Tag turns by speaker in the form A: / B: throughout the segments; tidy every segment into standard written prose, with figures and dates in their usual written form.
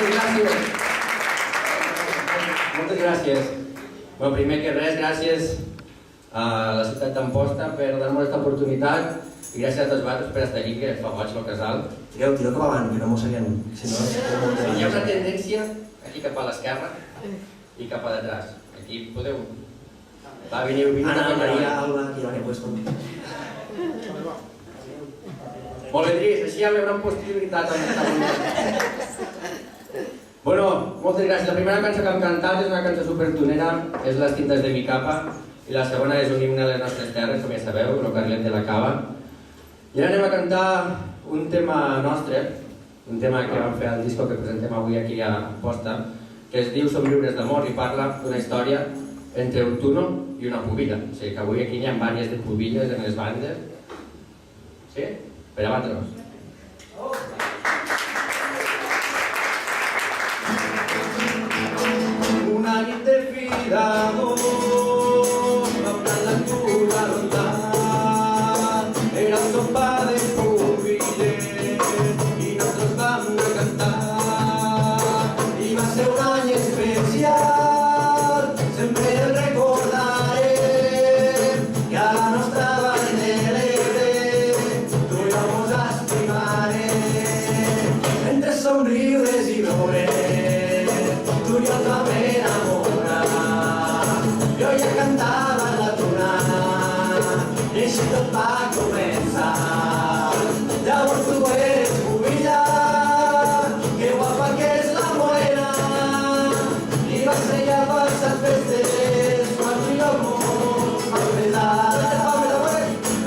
A: Moltes gràcies. Moltes gràcies. Bueno, primer que res, gràcies a la ciutat d'Amposta per donar-nos aquesta oportunitat i gràcies a tots vosaltres per estar aquí, que fa boig el casal.
B: Tireu cap avant, que no mosseguem.
A: Hi ha una tendència aquí cap a l'esquerra i cap a detrás. Aquí podeu... Va, veniu
B: Ana,
A: cap
B: Maria,
A: allà.
B: Alba, aquí van puesto.
A: Molt bé, Dries, així ja m'haurà possibilitat amb Bueno, moltes gràcies. La primera cançó que hem cantat és una cançó supertonera, és Les tintes de mi capa, i la segona és un himne a les nostres terres, com ja sabeu, el Carlet de la Cava. I ara anem a cantar un tema nostre, un tema que vam fer al disco que presentem avui aquí a Amposta, que es diu Somriures d'amor i parla d'una història entre un tuno i una pubilla. O sigui que avui aquí hi ha diverses de pubilles en les bandes. Sí? Per a batre'ls. Una nit de fi d'amor, m'abrant la cura rondant, era un sopar de pubillers i nosaltres vam cantar. I va ser un any especial, sempre el recordarem, i a la nostra vall de l'Ebre tu i jo mos estimarem. Entre somriures i plorers, tu i jo ens vam enamorar. Jo ja cantava la tonada i així tot va començar. Llavors tu eres pubilla, que guapa que és la morena, i va ser ja passat festes quan tu i jo mos vam besar.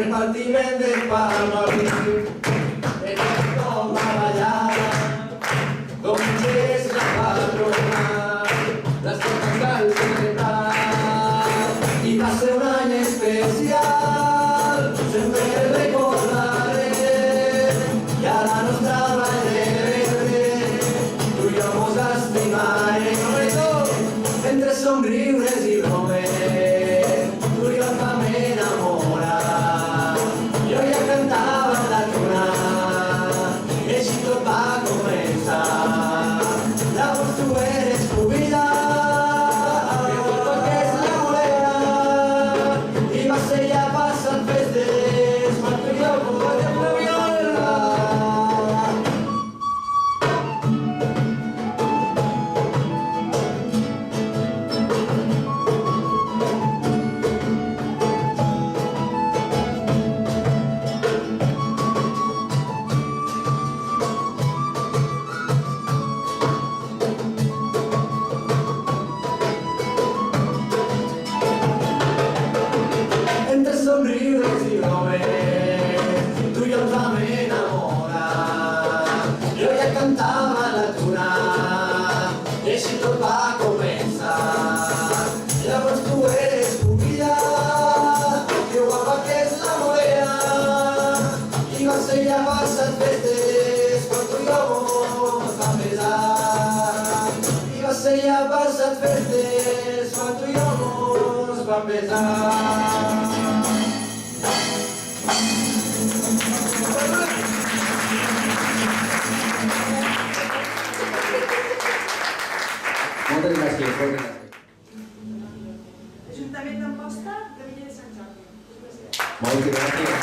A: El partiment del Palmarí, el com va ballar, com és la patrona, les coses cal celebrar. I va ser un any especial, sempre el recordarem, i a la nostra vall de l'Ebre tu i jo mos estimarem. Entre somriures i bromes, tu i jo ens vam enamorar. Jo ja cantava la tonada i així tot va començar. Llavors tu eres pubilla, que guapa que és la morena, i va ser ja passant festes quan tu i jo podem violar. Entre somriures i bromes, tu i jo ens vam enamorar. Jo ja cantava la tonada i així tot va començar. Llavors tu eres pubilla, que guapa que és la morena, i va ser ja passat festes quan tu i jo mos vam besar. I va ser ja passat festes quan tu i jo mos vam besar. Moltes gràcies, moltes gràcies.
C: Ajuntament d'Amposta, Gavilla de Sant Jordi.
A: Moltes gràcies.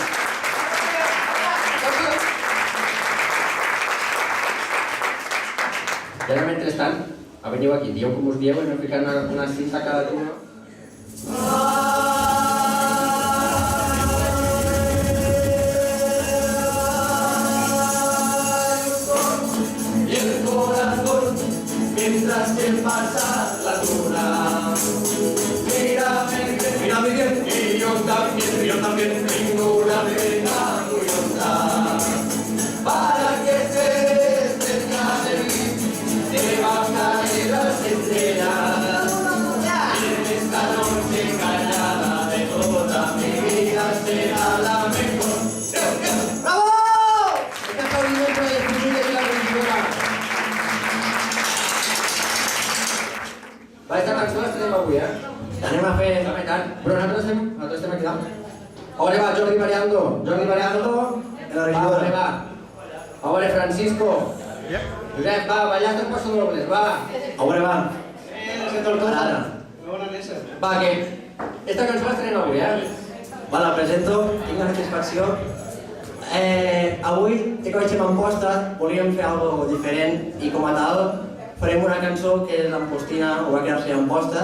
A: I ara, mentrestant, veniu aquí, dieu com us dieu i anem ficant una cinta a cada una. Y el corazón, mientras que pasa la luna, mírame bien, y yo también, ninguna pena curiosa, para que estés cerca de mí, te van a caer las estrellas, y en esta noche callada de toda mi vida será la mejor. ¡Bravo! Este aplaudimiento de Júlia i la regidora. Va, esta cançó l'estrenem avui, Anem a fer... Però nosaltres estem aquí dalt. A veure, va, Jordi Mariando. Jordi Mariando. A veure, va. A veure, Francisco.
D: Josep, va, ballar els passos dobles, va.
B: A veure, va.
D: Se tortona.
B: Ara.
D: Va, que esta cançó l'estrena avui,
B: Va, la presento, tinc una satisfacció. Avui, que vaig amb Amposta, volíem fer alguna cosa diferent i com a tal farem una cançó que és Ampostina o va quedar-se Amposta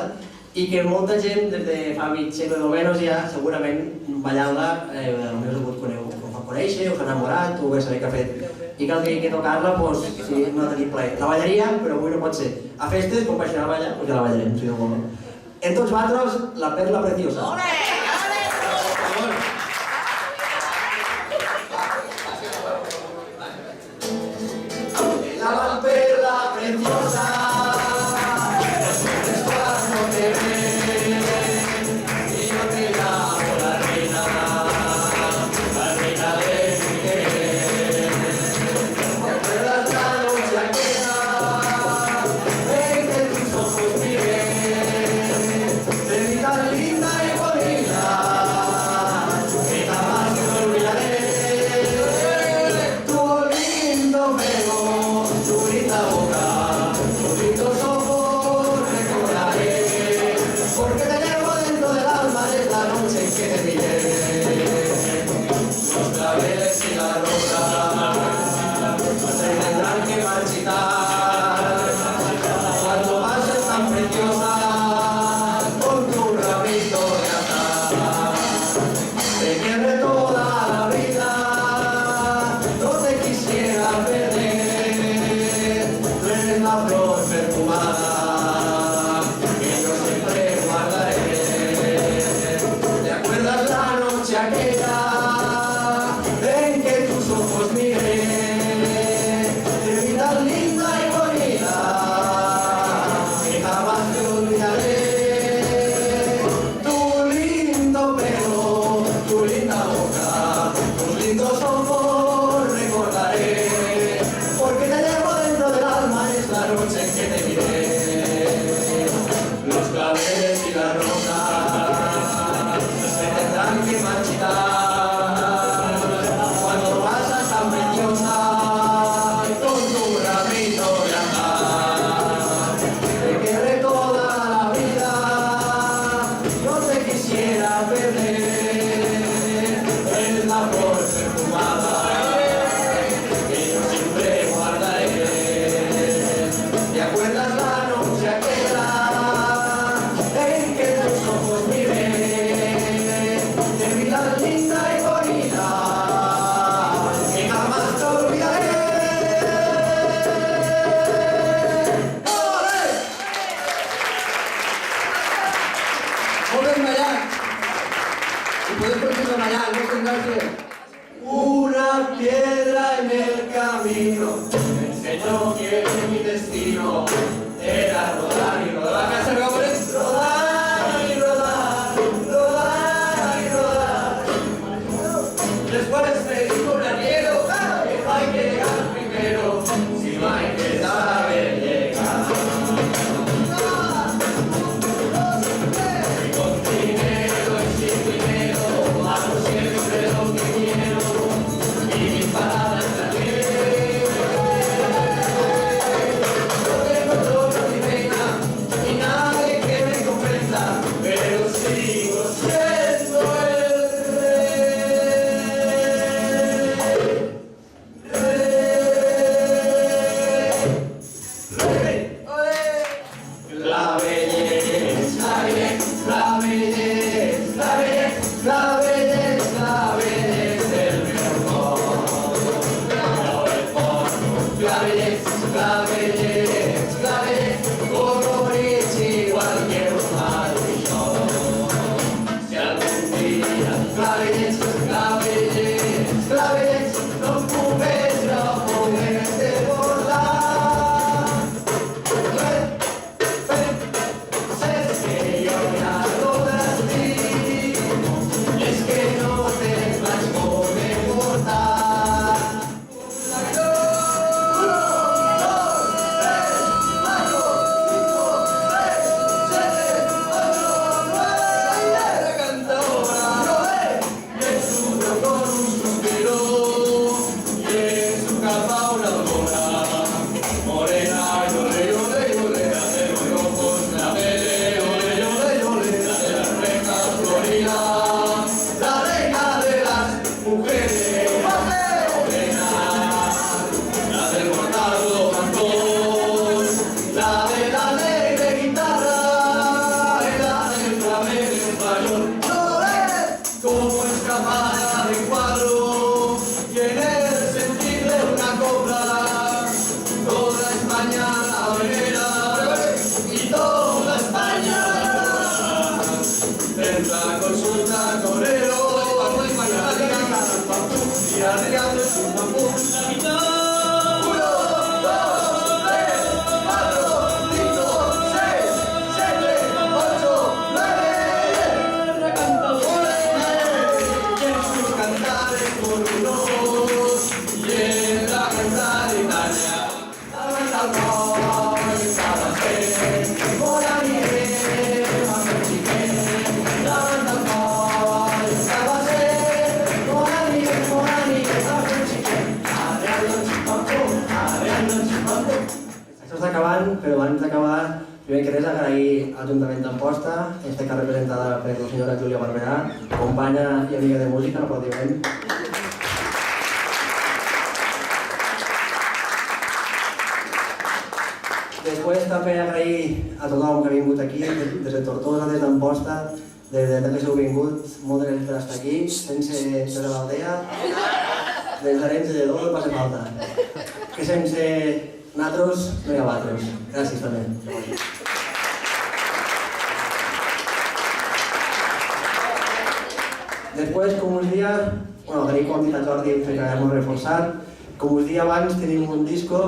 B: i que molta gent des de fa mig segle o menys ja segurament ballant-la potser us fa conèixer, us ha enamorat, o bé saber què ha fet i cal que tocar-la, doncs sí, no tenim plaer. La ballaríem, però avui no pot ser. A festes, com vaig anar a ballar, doncs ja la ballarem, si no vol. En tots vosaltres, la perla preciosa.
A: La perla preciosa, después no te ven, y yo te llamo la reina de mi querer. ¿Te acuerdas la noche aquella en que tus ojos miré? Te vi tan linda y bonita, que jamás me olvidaré. Tu lindo pelo, tu linda boca, tus lindos ojos recordaré, porque te llevo dentro del alma desde la noche en que te miré. Los claveles y la rosa se tendrán que marchitar cuando pases tan preciosa con tu ramito de azahar. Te quiere toda la vida, no te quisiera perder. Tú eres la flor perfumada que yo siempre guardaré. ¿Te acuerdas la noche aquella en que tus ojos miré? Te vi tan linda y bonita que jamás te olvidaré. Tu lindo pelo, tu linda boca, tus lindos ojos recordaré, porque te llevo dentro del alma, es la noche en que te miré. Los claveles y la rosa se tendrán que marchitar cuando pasas tan preciosa con tu ramito de azahar. Te querré toda la vida, no te quisiera perder. Eres la flor perfumada que yo siempre guardaré. ¿Te acuerdas la noche aquella en que tus ojos miré? Te vi tan linda y bonita que jamás te olvidaré. ¡Ole!
D: Volvem ballar. I podem continuar ballant, moltes gràcies.
A: Una piedra en el camino me enseñó que mi destino era rodar y rodar.
D: Va, que s'arriba a veure.
A: Rodar y rodar, rodar y rodar. Después me dijo un arriero que hay que llegar primero, si no hay que saber llegar. Y con dinero y sin dinero, hago siempre lo que quiero, y mis palabras también. No tengo trono ni reina, ni nadie que me comprenda, pero sigo siendo el rey. La belleza, la belleza, la belleza, la belleza, la belleza, el mejor. La belleza, la belleza, la belleza, como Richie, igual que Osvaldo y yo. Si algún día la belleza, la belleza, la belleza, no ocupes la poder de volar. Sé que yo ya lo di, es que no te vas por importar. Con un suspiro y en su capa una aurora.
B: però abans d'acabar, primer que res agrair a l'Ajuntament d'Amposta, en este cas representada per la senyora Júlia Barberà, companya i amiga de música, un aplaudiment. Després també agrair a tothom que ha vingut aquí, des de Tortosa, des d'Amposta, des que heu vingut, moltes gràcies per estar aquí, sense de l'aldea, des d'Arenys de Lledó no passa falta, que sense natros no hi ha vatros. Gràcies també. Després, com us dia, agrair com dit a Jordi perquè hem reforçat, com us dia abans tenim un disco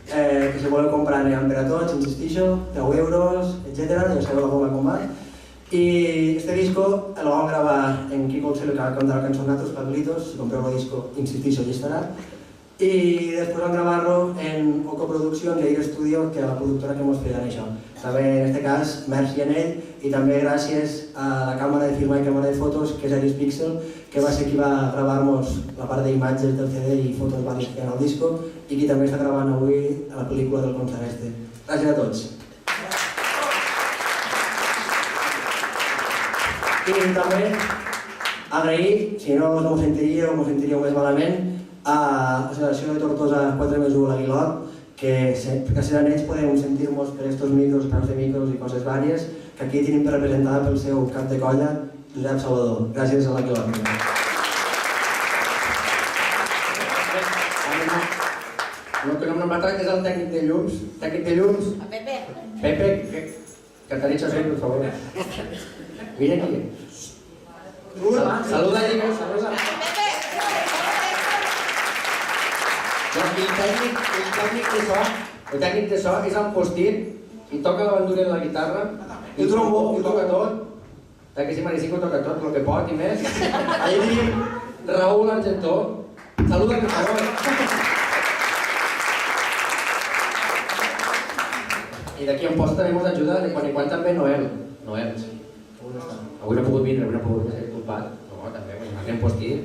B: que si voleu comprar aniran per a tots, insistixo, 10 euros, etc. Ja sabeu la forma com va. I este disco el vam gravar en Kiko Ocello, que va cantar la cançó Natos Paglitos, si compreu el disco, insistixo, ja estarà. I després vam gravar-lo en Oco Produccions i Aire Studio, que és la productora que ens feia això. També en aquest cas, merci a ell i també gràcies a la càmera de filmar i càmera de fotos, que és Aris Pixel, que va ser qui va gravar-nos la part d'imatges del CD i fotos vàlides que hi ha al disco i qui també està gravant avui a la pel·lícula del concert este. Gràcies a tots. I també agrair, si no us ho sentiríeu més malament, a l'Associació de Tortosa 4+1 l'Aguilot, que gràcies a ells podem sentir-nos per estos micros, peus de micros i coses vàries, que aquí tenim representada pel seu cap de colla, Josep Salvador. Gràcies a l'Aguilot.
D: El que no m'ha matat és el tècnic de llums. Tècnic de llums.
E: A Pepe.
D: Pepe, Catarina Soy, por favor. Mira aquí. Saluda allí, saluda. El tècnic de so és el postit i toca la bandura de la guitarra i trombó, i toca tot. Que si Maricí ho toca tot, el que pot i més. Allà tenim Raúl Argentó. Saluda, per favor. I d'aquí a Amposta també ens ajuda de quan i quan també Noel. Noel. Avui no ha pogut vindre, avui no ha pogut ser culpat. No, també, anem postit.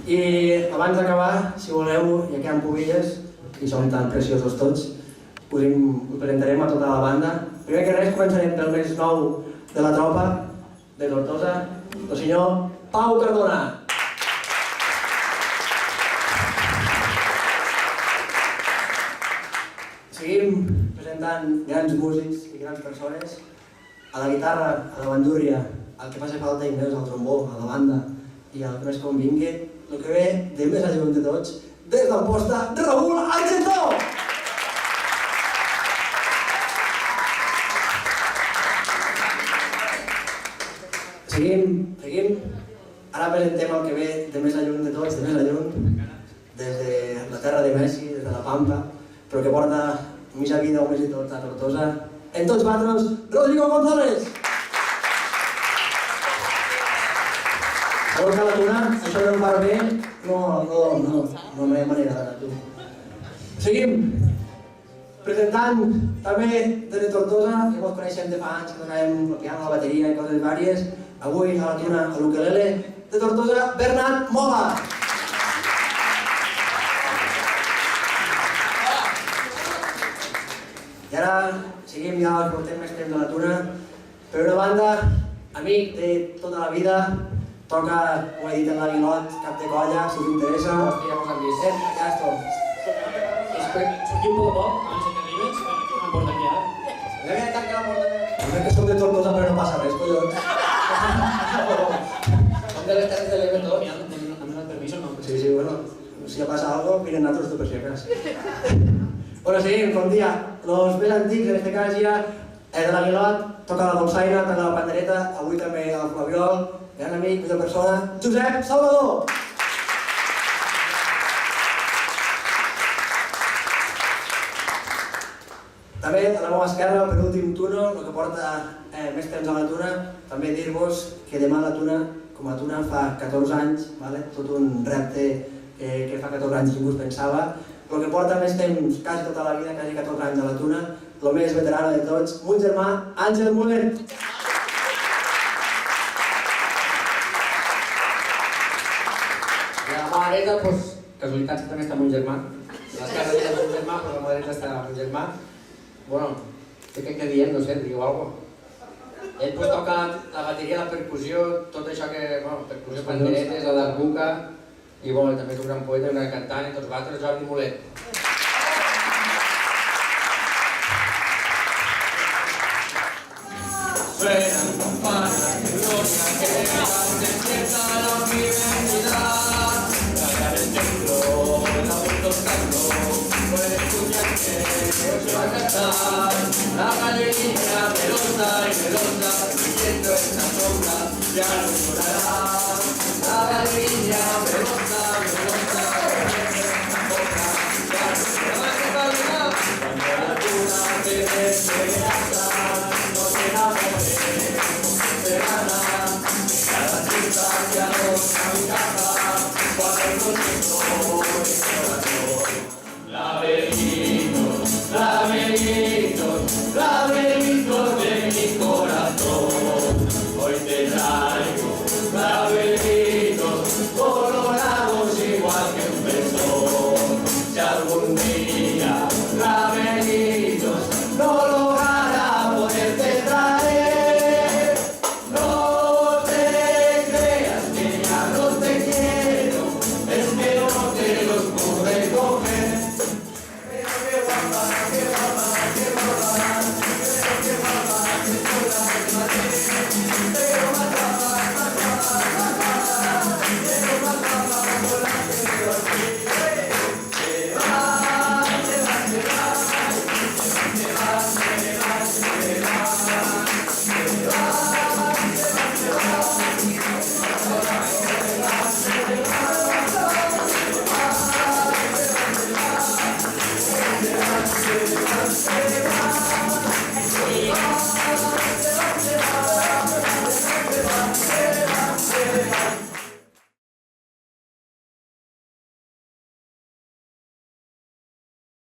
B: I abans d'acabar, si voleu, ja queden pobilles, i som tan preciosos tots, us presentarem a tota la banda. Primer que res, començarem pel més nou de la tropa de Tortosa, el senyor Pau Cardona. Seguim presentant grans músics i grans persones. A la guitarra, a la bandúrria, al que faci falta i més al trombó, a la banda i al que més convingui, el que ve de més a lluny de tots, des d'Amposta, Raúl Argentó! Seguim. Ara presentem el que ve de més a lluny de tots, de més a lluny, des de la terra de Messi, des de la Pampa, però que porta més a vida o més de tots a Tortosa. En tots vosaltres, Rodrigo González! Sabeu que a la tuna, això del bar bé, no hi ha manera d'anar tu. Seguim presentant també des de Tortosa, que ens coneixem de fa anys, que tocàvem el piano, la bateria i coses vàries. Avui a la tuna, a l'ukelele de Tortosa, Bernat Mola. I ara seguim, ja portem més temps a la tuna. Per una banda, amic de tota la vida, toca, ho he dit en l'Aguilot, cap de colla, si us interessa.
D: Hòstia, ja mos han vist.
B: Ja està.
F: Sortim un poc a poc, abans que arribes, perquè m'han portat ja.
B: Deve tancar la porta. Crec que som de Tortosa, però no passa res, collons.
D: Som de les terres de l'Ebre tot.
F: Han donat permís o no?
B: Sí, bueno, si passa algo, miren nosaltres tu per si acas. Bueno, seguim, com dia, los més antics, en este cas ja, de l'Aguilot, toca la dolçaina, toca la pandereta, avui també el flabiol, gran amic, una persona, Josep Salvador. També a la meva esquerra, per últim Tuno, el que porta més temps a la Tuna, també dir-vos que demà la Tuna, com a Tuna fa 14 anys, tot un repte que fa 14 anys ningú es pensava, el que porta més temps, quasi tota la vida, quasi 14 anys a la Tuna, el més veterano de tots, mon germà Àngel Mulet.
D: I a la mà dreta, doncs, casualitats que també està mon germà. A l'esquerra dreta mon germà, però a la mà dreta està mon germà. Bueno, què que diem, no sé, digueu alguna cosa. Ell pues, toca la bateria, la percussió, tot això que, bueno, percussió, panderetes, la darbuca, i bueno, també és un gran poeta, un gran cantant, i tots vosaltres, Jordi Mulet.
A: Suenan campanas de gloria que van despierta la universidad. Tragar el templo, la voz tocando, puede escuchar que se va a cantar. La galería velosa y velosa, viviendo esta sombra, ya no llorará. La galería velosa, velosa, viviendo esta sombra, ya no llorará. Cuando la luna te despedaza, no te enamores, serana, cada circunstancia rosa mi caja, cuando el concepto de corazón. Laberintos, laberintos, laberintos de mi corazón, hoy te traigo laberintos colorados igual que un beso. Si algún día laberintos no logrará poderte traer, no te creas que ya no te quiero, es que no te los pude coger. Pero qué guapa, qué guapa, qué guapa, pero qué guapa, qué chula, qué